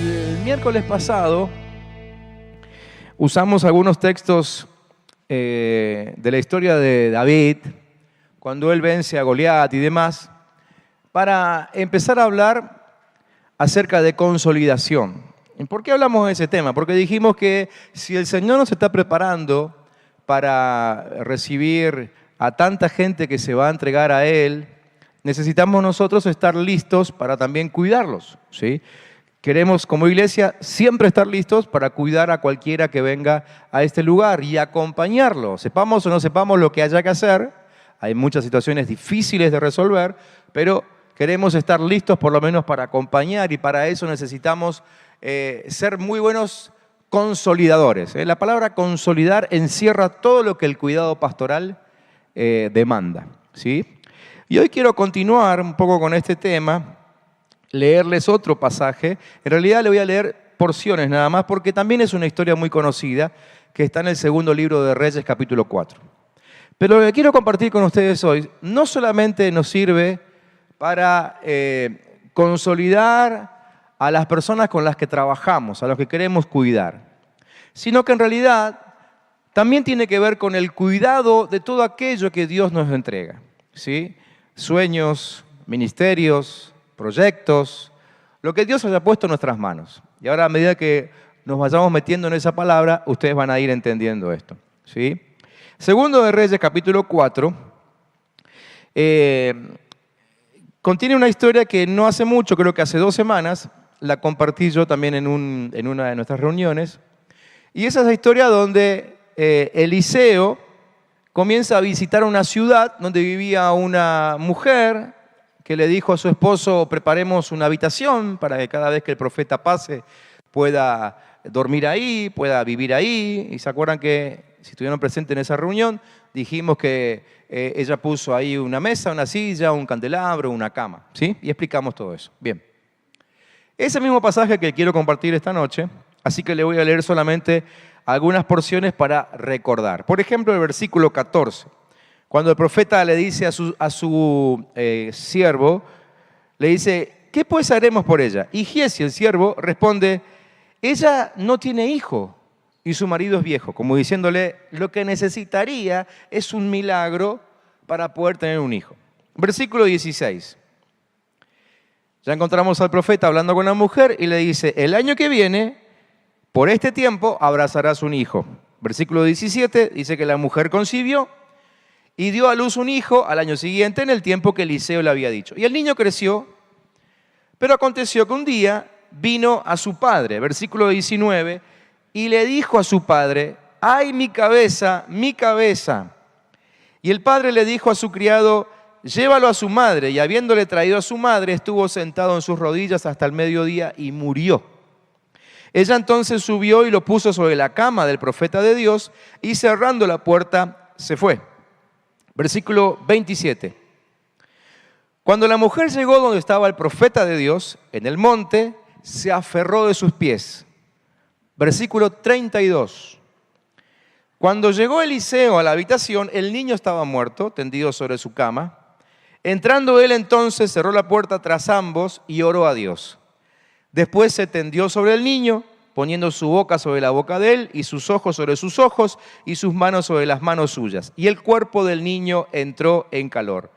El miércoles pasado usamos algunos textos de la historia de David, cuando él vence a Goliat y demás, para empezar a hablar acerca de consolidación. ¿Y por qué hablamos de ese tema? Porque dijimos que si el Señor nos está preparando para recibir a tanta gente que se va a entregar a Él, necesitamos nosotros estar listos para también cuidarlos, ¿sí? Queremos como iglesia siempre estar listos para cuidar a cualquiera que venga a este lugar y acompañarlo. Sepamos o no sepamos lo que haya que hacer, hay muchas situaciones difíciles de resolver, pero queremos estar listos por lo menos para acompañar y para eso necesitamos ser muy buenos consolidadores. La palabra consolidar encierra todo lo que el cuidado pastoral demanda, ¿sí? Y hoy quiero continuar un poco con este tema, leerles otro pasaje. En realidad le voy a leer porciones nada más, porque también es una historia muy conocida que está en el segundo libro de Reyes, capítulo 4. Pero lo que quiero compartir con ustedes hoy no solamente nos sirve para consolidar a las personas con las que trabajamos, a los que queremos cuidar, sino que en realidad también tiene que ver con el cuidado de todo aquello que Dios nos entrega, ¿sí? Sueños, ministerios, proyectos, lo que Dios haya puesto en nuestras manos. Y ahora a medida que nos vayamos metiendo en esa palabra, ustedes van a ir entendiendo esto, ¿sí? Segundo de Reyes, capítulo 4, contiene una historia que no hace mucho, creo que hace 2 semanas, la compartí yo también en una de nuestras reuniones. Y esa es la historia donde Eliseo comienza a visitar una ciudad donde vivía una mujer que le dijo a su esposo: preparemos una habitación para que cada vez que el profeta pase pueda dormir ahí, pueda vivir ahí. Y se acuerdan que, si estuvieron presentes en esa reunión, dijimos que ella puso ahí una mesa, una silla, un candelabro, una cama, ¿sí? Y explicamos todo eso. Bien. Ese mismo pasaje que quiero compartir esta noche, así que le voy a leer solamente algunas porciones para recordar. Por ejemplo, el versículo 14. Cuando el profeta le dice a su siervo, le dice: ¿qué pues haremos por ella? Y Giezi, el siervo, responde: ella no tiene hijo y su marido es viejo, como diciéndole, lo que necesitaría es un milagro para poder tener un hijo. Versículo 16. Ya encontramos al profeta hablando con la mujer y le dice: el año que viene, por este tiempo, abrazarás un hijo. Versículo 17 dice que la mujer concibió y dio a luz un hijo al año siguiente, en el tiempo que Eliseo le había dicho. Y el niño creció, pero aconteció que un día vino a su padre, versículo 19, y le dijo a su padre: ¡ay, mi cabeza, mi cabeza! Y el padre le dijo a su criado: llévalo a su madre. Y habiéndole traído a su madre, estuvo sentado en sus rodillas hasta el mediodía y murió. Ella entonces subió y lo puso sobre la cama del profeta de Dios y cerrando la puerta se fue. Versículo 27. Cuando la mujer llegó donde estaba el profeta de Dios, en el monte, se aferró de sus pies. Versículo 32. Cuando llegó Eliseo a la habitación, el niño estaba muerto, tendido sobre su cama. Entrando él entonces, cerró la puerta tras ambos y oró a Dios. Después se tendió sobre el niño, poniendo su boca sobre la boca de él, y sus ojos sobre sus ojos, y sus manos sobre las manos suyas. Y el cuerpo del niño entró en calor.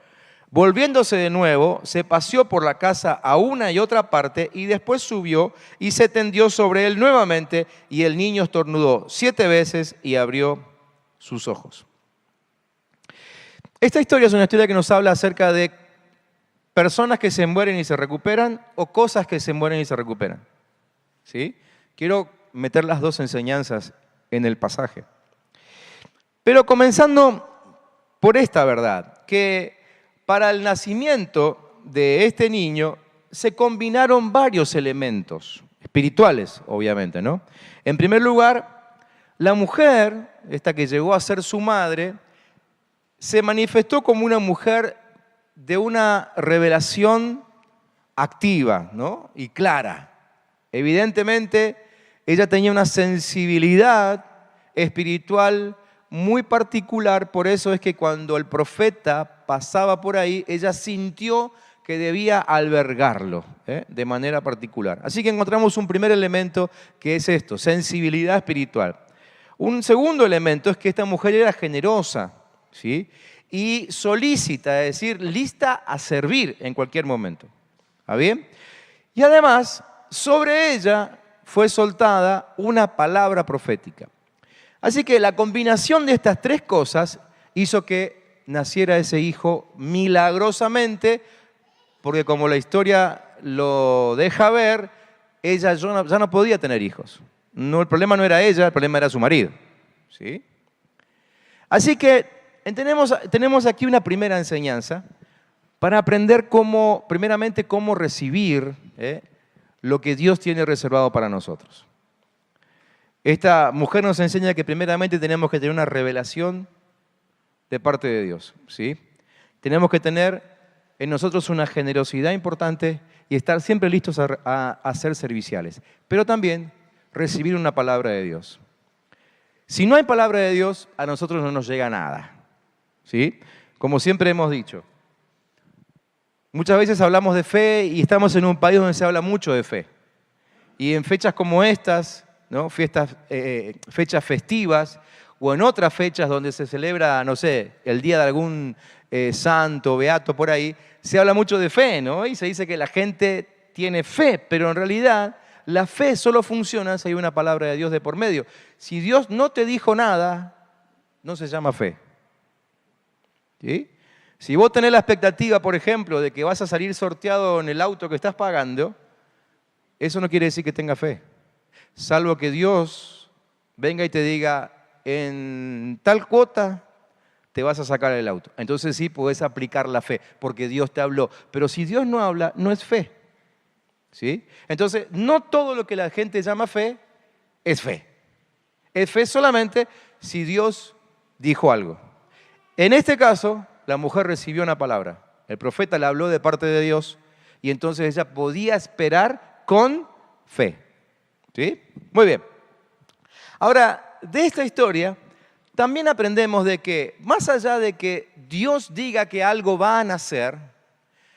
Volviéndose de nuevo, se paseó por la casa a una y otra parte, y después subió y se tendió sobre él nuevamente, y el niño estornudó 7 veces y abrió sus ojos. Esta historia es una historia que nos habla acerca de personas que se mueren y se recuperan, o cosas que se mueren y se recuperan, ¿sí? Quiero meter las dos enseñanzas en el pasaje. Pero comenzando por esta verdad, que para el nacimiento de este niño se combinaron varios elementos espirituales, obviamente, ¿no? En primer lugar, la mujer, esta que llegó a ser su madre, se manifestó como una mujer de una revelación activa, ¿no? Y clara. Evidentemente, ella tenía una sensibilidad espiritual muy particular, por eso es que cuando el profeta pasaba por ahí, ella sintió que debía albergarlo de manera particular. Así que encontramos un primer elemento que es esto, sensibilidad espiritual. Un segundo elemento es que esta mujer era generosa, ¿sí? Y solícita, es decir, lista a servir en cualquier momento. ¿Está bien? Y además, sobre ella fue soltada una palabra profética. Así que la combinación de estas tres cosas hizo que naciera ese hijo milagrosamente, porque como la historia lo deja ver, ella ya no podía tener hijos. No, el problema no era ella, el problema era su marido. ¿Sí? Así que tenemos aquí una primera enseñanza para aprender primeramente cómo recibir lo que Dios tiene reservado para nosotros. Esta mujer nos enseña que primeramente tenemos que tener una revelación de parte de Dios. ¿Sí? Tenemos que tener en nosotros una generosidad importante y estar siempre listos a ser serviciales. Pero también recibir una palabra de Dios. Si no hay palabra de Dios, a nosotros no nos llega nada. ¿Sí? Como siempre hemos dicho. Muchas veces hablamos de fe y estamos en un país donde se habla mucho de fe. Y en fechas como estas, ¿no? Fechas festivas, o en otras fechas donde se celebra, no sé, el día de algún santo, beato por ahí, se habla mucho de fe, ¿no? Y se dice que la gente tiene fe, pero en realidad la fe solo funciona si hay una palabra de Dios de por medio. Si Dios no te dijo nada, no se llama fe. ¿Sí? Si vos tenés la expectativa, por ejemplo, de que vas a salir sorteado en el auto que estás pagando, eso no quiere decir que tenga fe. Salvo que Dios venga y te diga, en tal cuota te vas a sacar el auto. Entonces sí podés aplicar la fe, porque Dios te habló. Pero si Dios no habla, no es fe. ¿Sí? Entonces, no todo lo que la gente llama fe es fe. Es fe solamente si Dios dijo algo. En este caso, la mujer recibió una palabra. El profeta le habló de parte de Dios y entonces ella podía esperar con fe. ¿Sí? Muy bien. Ahora, de esta historia también aprendemos de que más allá de que Dios diga que algo va a nacer,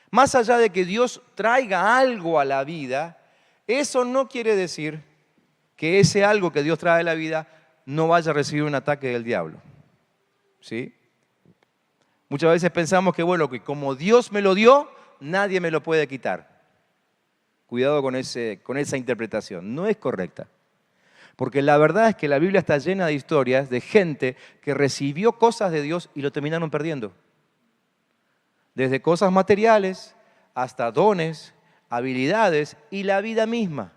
más allá de que Dios traiga algo a la vida, eso no quiere decir que ese algo que Dios trae a la vida no vaya a recibir un ataque del diablo. ¿Sí? Muchas veces pensamos que, bueno, que como Dios me lo dio, nadie me lo puede quitar. Cuidado con esa interpretación, no es correcta. Porque la verdad es que la Biblia está llena de historias de gente que recibió cosas de Dios y lo terminaron perdiendo. Desde cosas materiales hasta dones, habilidades y la vida misma.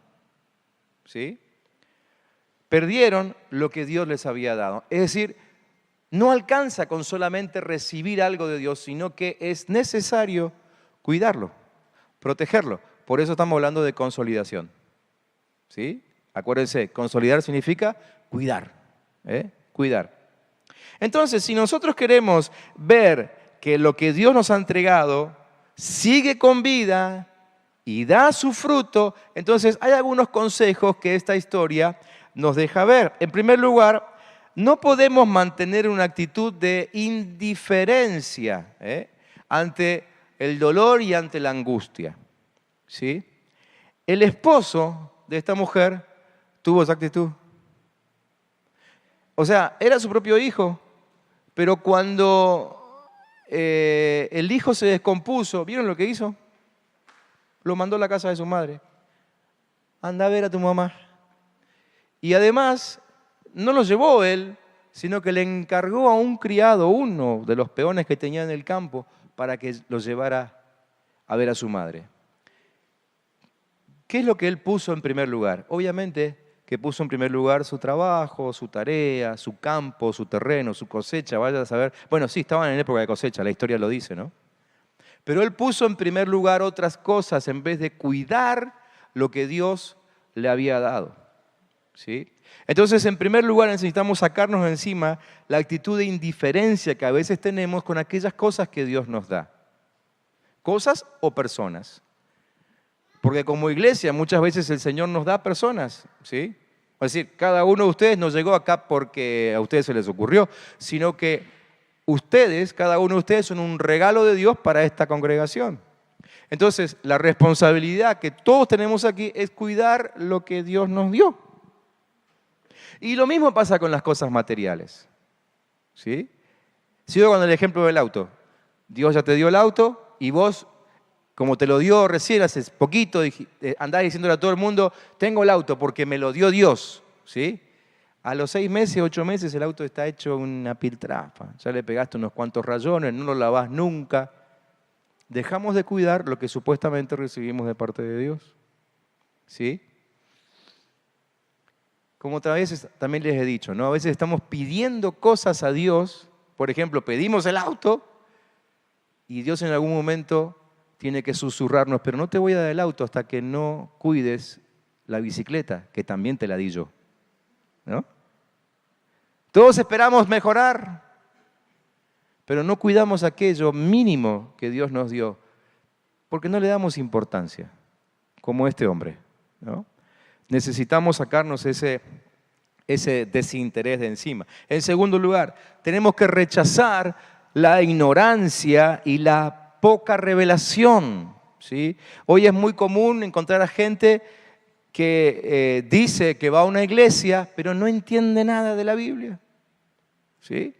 ¿Sí? Perdieron lo que Dios les había dado. Es decir, no alcanza con solamente recibir algo de Dios, sino que es necesario cuidarlo, protegerlo. Por eso estamos hablando de consolidación. ¿Sí? Acuérdense, consolidar significa cuidar. Cuidar. Entonces, si nosotros queremos ver que lo que Dios nos ha entregado sigue con vida y da su fruto, entonces hay algunos consejos que esta historia nos deja ver. En primer lugar, no podemos mantener una actitud de indiferencia ante el dolor y ante la angustia. ¿Sí? El esposo de esta mujer tuvo esa actitud. O sea, era su propio hijo, pero cuando el hijo se descompuso, ¿vieron lo que hizo? Lo mandó a la casa de su madre. Anda a ver a tu mamá. Y además, no lo llevó él, sino que le encargó a un criado, uno de los peones que tenía en el campo, para que lo llevara a ver a su madre. ¿Qué es lo que él puso en primer lugar? Obviamente que puso en primer lugar su trabajo, su tarea, su campo, su terreno, su cosecha, vaya a saber. Bueno, sí, estaban en época de cosecha, la historia lo dice, ¿no? Pero él puso en primer lugar otras cosas en vez de cuidar lo que Dios le había dado. ¿Sí? Entonces, en primer lugar, necesitamos sacarnos de encima la actitud de indiferencia que a veces tenemos con aquellas cosas que Dios nos da. Cosas o personas. Porque como iglesia muchas veces el Señor nos da personas, ¿sí? Es decir, cada uno de ustedes no llegó acá porque a ustedes se les ocurrió, sino que ustedes, cada uno de ustedes son un regalo de Dios para esta congregación. Entonces, la responsabilidad que todos tenemos aquí es cuidar lo que Dios nos dio. Y lo mismo pasa con las cosas materiales. ¿Sí? Sigo con el ejemplo del auto. Dios ya te dio el auto y vos, como te lo dio recién hace poquito, andás diciéndole a todo el mundo, tengo el auto porque me lo dio Dios. ¿Sí? A los 6 meses, 8 meses el auto está hecho una piltrafa. Ya le pegaste unos cuantos rayones, no lo lavás nunca. Dejamos de cuidar lo que supuestamente recibimos de parte de Dios. ¿Sí? Como otras veces también les he dicho, ¿no? A veces estamos pidiendo cosas a Dios. Por ejemplo, pedimos el auto y Dios en algún momento tiene que susurrarnos, pero no te voy a dar el auto hasta que no cuides la bicicleta, que también te la di yo. ¿No? Todos esperamos mejorar, pero no cuidamos aquello mínimo que Dios nos dio, porque no le damos importancia, como este hombre, ¿no? Necesitamos sacarnos ese desinterés de encima. En segundo lugar, tenemos que rechazar la ignorancia y la poca revelación, ¿sí? Hoy es muy común encontrar a gente que dice que va a una iglesia, pero no entiende nada de la Biblia. ¿Sí?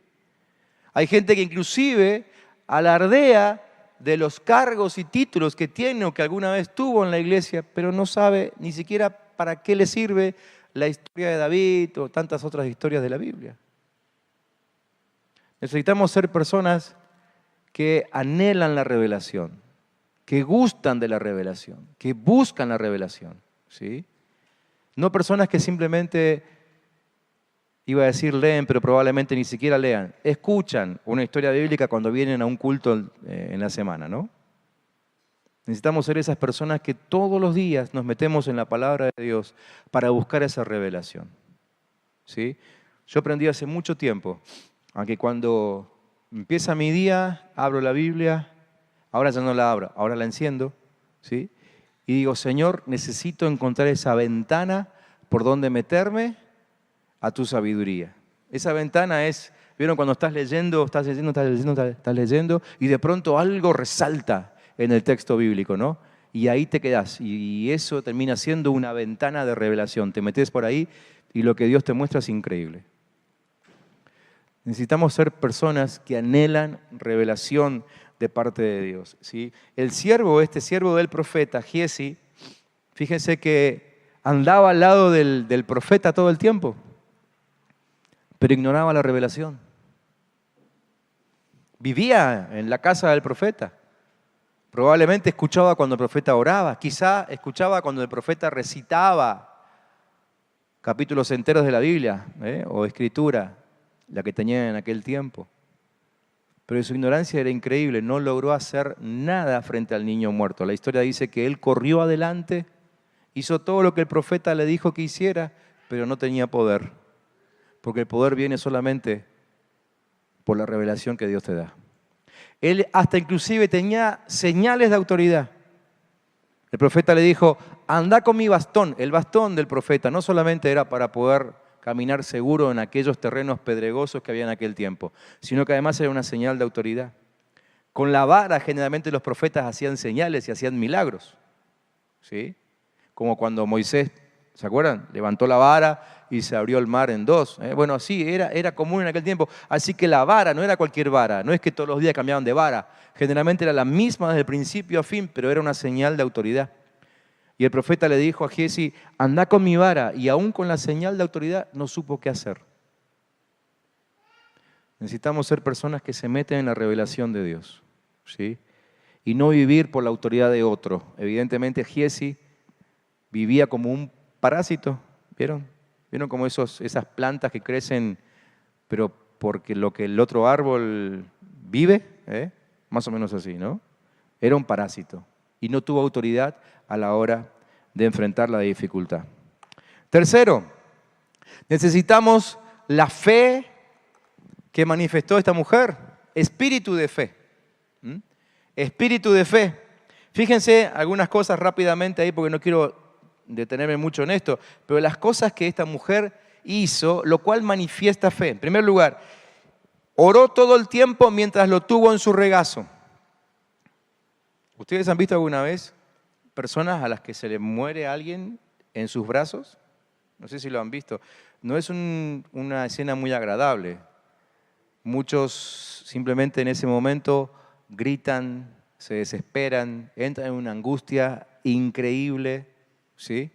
Hay gente que inclusive alardea de los cargos y títulos que tiene o que alguna vez tuvo en la iglesia, pero no sabe ni siquiera para qué le sirve la historia de David o tantas otras historias de la Biblia. Necesitamos ser personas que anhelan la revelación, que gustan de la revelación, que buscan la revelación. ¿Sí? No personas que simplemente, iba a decir leen, pero probablemente ni siquiera lean, escuchan una historia bíblica cuando vienen a un culto en la semana, ¿no? Necesitamos ser esas personas que todos los días nos metemos en la palabra de Dios para buscar esa revelación. ¿Sí? Yo aprendí hace mucho tiempo, aunque cuando empieza mi día, abro la Biblia, ahora ya no la abro, ahora la enciendo, ¿sí? Y digo, Señor, necesito encontrar esa ventana por donde meterme a tu sabiduría. Esa ventana es, ¿vieron cuando estás leyendo, y de pronto algo resalta en el texto bíblico, ¿no? Y ahí te quedás. Y eso termina siendo una ventana de revelación. Te metes por ahí y lo que Dios te muestra es increíble. Necesitamos ser personas que anhelan revelación de parte de Dios, ¿sí? El siervo, este siervo del profeta, Giezi, fíjense que andaba al lado del profeta todo el tiempo, pero ignoraba la revelación. Vivía en la casa del profeta. Probablemente escuchaba cuando el profeta oraba, quizá escuchaba cuando el profeta recitaba capítulos enteros de la Biblia, o escritura, la que tenía en aquel tiempo. Pero su ignorancia era increíble, no logró hacer nada frente al niño muerto. La historia dice que él corrió adelante, hizo todo lo que el profeta le dijo que hiciera, pero no tenía poder, porque el poder viene solamente por la revelación que Dios te da. Él hasta inclusive tenía señales de autoridad. El profeta le dijo, anda con mi bastón. El bastón del profeta no solamente era para poder caminar seguro en aquellos terrenos pedregosos que había en aquel tiempo, sino que además era una señal de autoridad. Con la vara generalmente los profetas hacían señales y hacían milagros, ¿sí? Como cuando Moisés, ¿se acuerdan? Levantó la vara y se abrió el mar en dos. Bueno, así era común en aquel tiempo. Así que la vara no era cualquier vara, no es que todos los días cambiaban de vara. Generalmente era la misma desde el principio a fin, pero era una señal de autoridad. Y el profeta le dijo a Giezi, anda con mi vara, y aún con la señal de autoridad no supo qué hacer. Necesitamos ser personas que se meten en la revelación de Dios, ¿sí? Y no vivir por la autoridad de otro. Evidentemente Giezi vivía como un parásito, ¿vieron? ¿Vieron como esas plantas que crecen, pero porque lo que el otro árbol vive? Más o menos así, ¿no? Era un parásito y no tuvo autoridad a la hora de enfrentar la dificultad. Tercero, necesitamos la fe que manifestó esta mujer, espíritu de fe. Espíritu de fe. Fíjense algunas cosas rápidamente ahí porque no quiero detenerme mucho en esto, pero las cosas que esta mujer hizo, lo cual manifiesta fe. En primer lugar, oró todo el tiempo mientras lo tuvo en su regazo. ¿Ustedes han visto alguna vez personas a las que se les muere alguien en sus brazos? No sé si lo han visto. No es una escena muy agradable. Muchos simplemente en ese momento gritan, se desesperan, entran en una angustia increíble, ¿sí?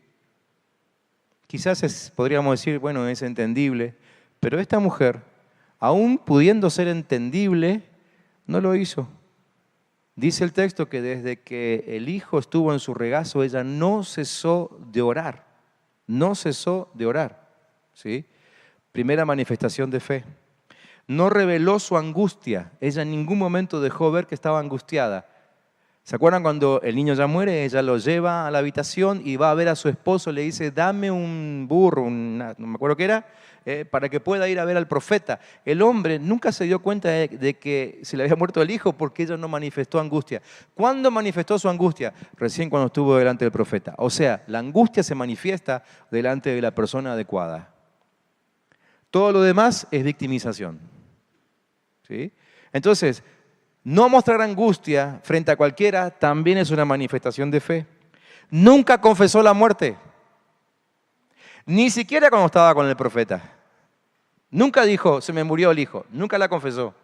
Quizás podríamos decir, bueno, es entendible, pero esta mujer, aún pudiendo ser entendible, no lo hizo. Dice el texto que desde que el hijo estuvo en su regazo, ella no cesó de orar. No cesó de orar, ¿sí? Primera manifestación de fe. No reveló su angustia. Ella en ningún momento dejó ver que estaba angustiada. ¿Se acuerdan cuando el niño ya muere? Ella lo lleva a la habitación y va a ver a su esposo, le dice, dame un burro, no me acuerdo qué era, para que pueda ir a ver al profeta. El hombre nunca se dio cuenta de que se le había muerto el hijo porque ella no manifestó angustia. ¿Cuándo manifestó su angustia? Recién cuando estuvo delante del profeta. O sea, la angustia se manifiesta delante de la persona adecuada. Todo lo demás es victimización, ¿sí? Entonces, no mostrar angustia frente a cualquiera también es una manifestación de fe. Nunca confesó la muerte, ni siquiera cuando estaba con el profeta. Nunca dijo, se me murió el hijo, nunca la confesó.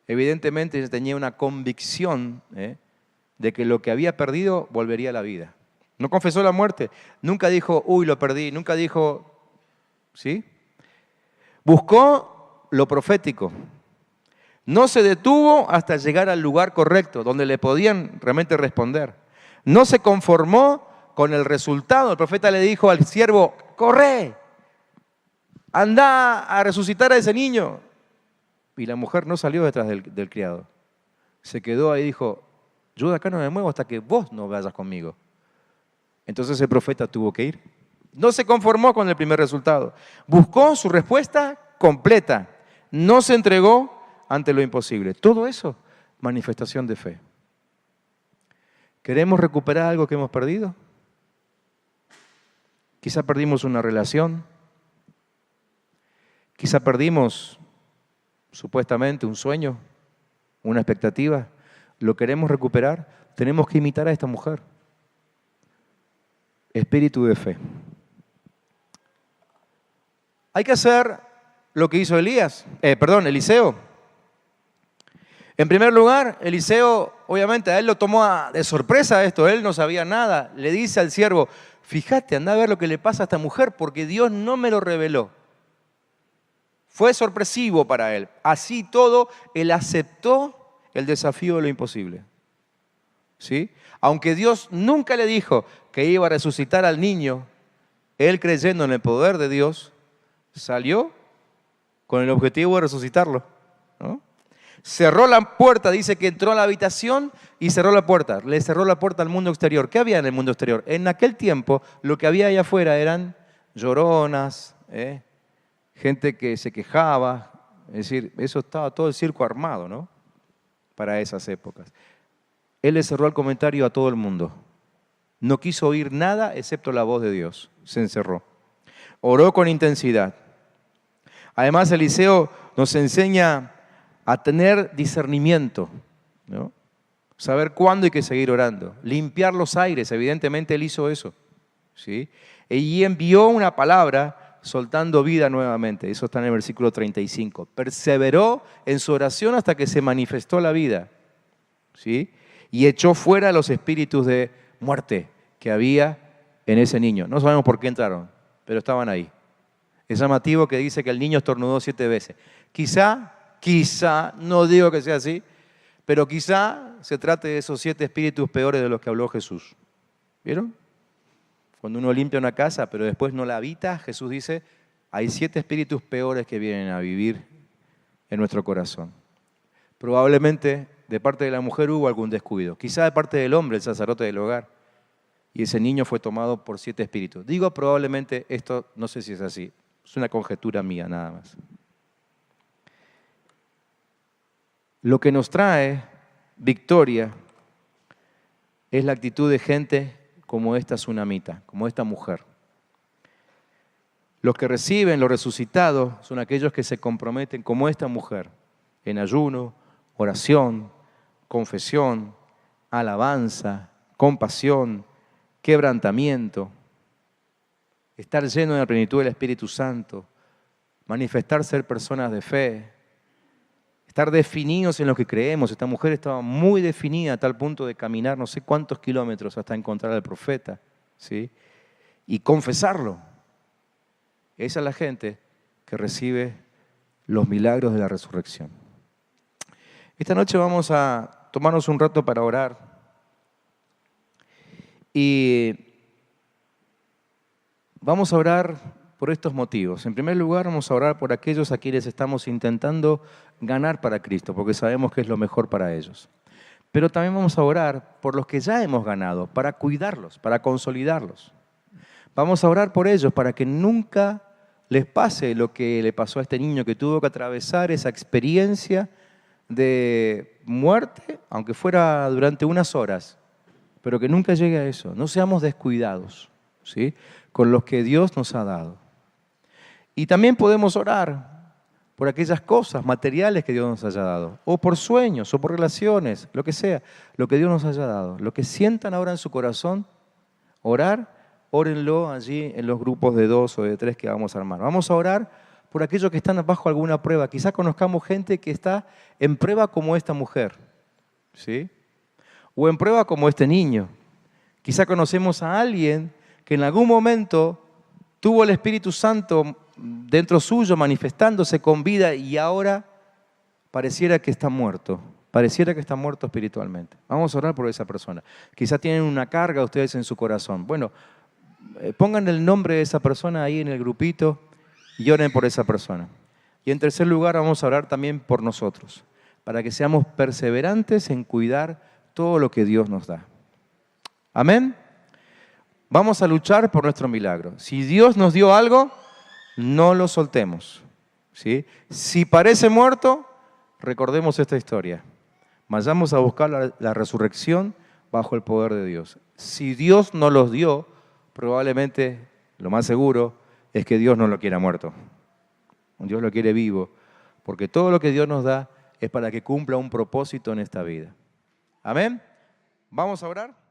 Evidentemente ella tenía una convicción de que lo que había perdido volvería a la vida. No confesó la muerte, nunca dijo, uy, lo perdí, nunca dijo, ¿sí? Buscó lo profético. No se detuvo hasta llegar al lugar correcto, donde le podían realmente responder. No se conformó con el resultado. El profeta le dijo al siervo, corre, anda a resucitar a ese niño. Y la mujer no salió detrás del criado. Se quedó ahí y dijo, yo de acá no me muevo hasta que vos no vayas conmigo. Entonces el profeta tuvo que ir. No se conformó con el primer resultado. Buscó su respuesta completa. No se entregó ante lo imposible. Todo eso, manifestación de fe. ¿Queremos recuperar algo que hemos perdido? Quizá perdimos una relación. Quizá perdimos, supuestamente, un sueño, una expectativa. ¿Lo queremos recuperar? Tenemos que imitar a esta mujer. Espíritu de fe. Hay que hacer lo que hizo Eliseo. En primer lugar, Eliseo, obviamente, a él lo tomó de sorpresa esto, él no sabía nada. Le dice al siervo, fíjate, anda a ver lo que le pasa a esta mujer, porque Dios no me lo reveló. Fue sorpresivo para él. Así todo, él aceptó el desafío de lo imposible. ¿Sí? Aunque Dios nunca le dijo que iba a resucitar al niño, él creyendo en el poder de Dios, salió con el objetivo de resucitarlo, ¿no? Cerró la puerta, dice que entró a la habitación y cerró la puerta. Le cerró la puerta al mundo exterior. ¿Qué había en el mundo exterior? En aquel tiempo lo que había allá afuera eran lloronas, gente que se quejaba. Es decir, eso estaba todo el circo armado, ¿no? Para esas épocas. Él le cerró el comentario a todo el mundo. No quiso oír nada excepto la voz de Dios. Se encerró. Oró con intensidad. Además, Eliseo nos enseña a tener discernimiento, ¿no? Saber cuándo hay que seguir orando. Limpiar los aires, evidentemente él hizo eso, ¿sí? Y envió una palabra soltando vida nuevamente. Eso está en el versículo 35. Perseveró en su oración hasta que se manifestó la vida, ¿sí? Y echó fuera los espíritus de muerte que había en ese niño. No sabemos por qué entraron, pero estaban ahí. Es llamativo que dice que el niño estornudó 7 veces. Quizá, no digo que sea así, pero quizá se trate de esos 7 espíritus peores de los que habló Jesús. ¿Vieron? Cuando uno limpia una casa, pero después no la habita, Jesús dice, hay 7 espíritus peores que vienen a vivir en nuestro corazón. Probablemente de parte de la mujer hubo algún descuido. Quizá de parte del hombre, el sacerdote del hogar. Y ese niño fue tomado por 7 espíritus. Digo probablemente, esto no sé si es así. Es una conjetura mía nada más. Lo que nos trae victoria es la actitud de gente como esta tsunamita, como esta mujer. Los que reciben lo resucitado son aquellos que se comprometen como esta mujer, en ayuno, oración, confesión, alabanza, compasión, quebrantamiento, estar lleno de la plenitud del Espíritu Santo, manifestar ser personas de fe, estar definidos en lo que creemos. Esta mujer estaba muy definida a tal punto de caminar no sé cuántos kilómetros hasta encontrar al profeta, ¿sí? Y confesarlo. Esa es la gente que recibe los milagros de la resurrección. Esta noche vamos a tomarnos un rato para orar y vamos a orar por estos motivos. En primer lugar, vamos a orar por aquellos a quienes estamos intentando ganar para Cristo, porque sabemos que es lo mejor para ellos. Pero también vamos a orar por los que ya hemos ganado, para cuidarlos, para consolidarlos. Vamos a orar por ellos para que nunca les pase lo que le pasó a este niño que tuvo que atravesar esa experiencia de muerte, aunque fuera durante unas horas, pero que nunca llegue a eso. No seamos descuidados, ¿sí?, con los que Dios nos ha dado. Y también podemos orar por aquellas cosas materiales que Dios nos haya dado, o por sueños, o por relaciones, lo que sea, lo que Dios nos haya dado. Lo que sientan ahora en su corazón, órenlo allí en los grupos de 2 o de 3 que vamos a armar. Vamos a orar por aquellos que están bajo alguna prueba. Quizás conozcamos gente que está en prueba como esta mujer, ¿sí?, o en prueba como este niño. Quizás conocemos a alguien que en algún momento tuvo el Espíritu Santo dentro suyo manifestándose con vida y ahora pareciera que está muerto espiritualmente. Vamos a orar por esa persona. Quizás tienen una carga ustedes en su corazón. Bueno, pongan el nombre de esa persona ahí en el grupito y oren por esa persona. Y en tercer lugar vamos a orar también por nosotros, para que seamos perseverantes en cuidar todo lo que Dios nos da. Amén. Vamos a luchar por nuestro milagro. Si Dios nos dio algo, no lo soltemos, ¿sí? Si parece muerto, recordemos esta historia. Vayamos a buscar la resurrección bajo el poder de Dios. Si Dios no los dio, probablemente, lo más seguro, es que Dios no lo quiera muerto. Dios lo quiere vivo, porque todo lo que Dios nos da es para que cumpla un propósito en esta vida. Amén. Vamos a orar.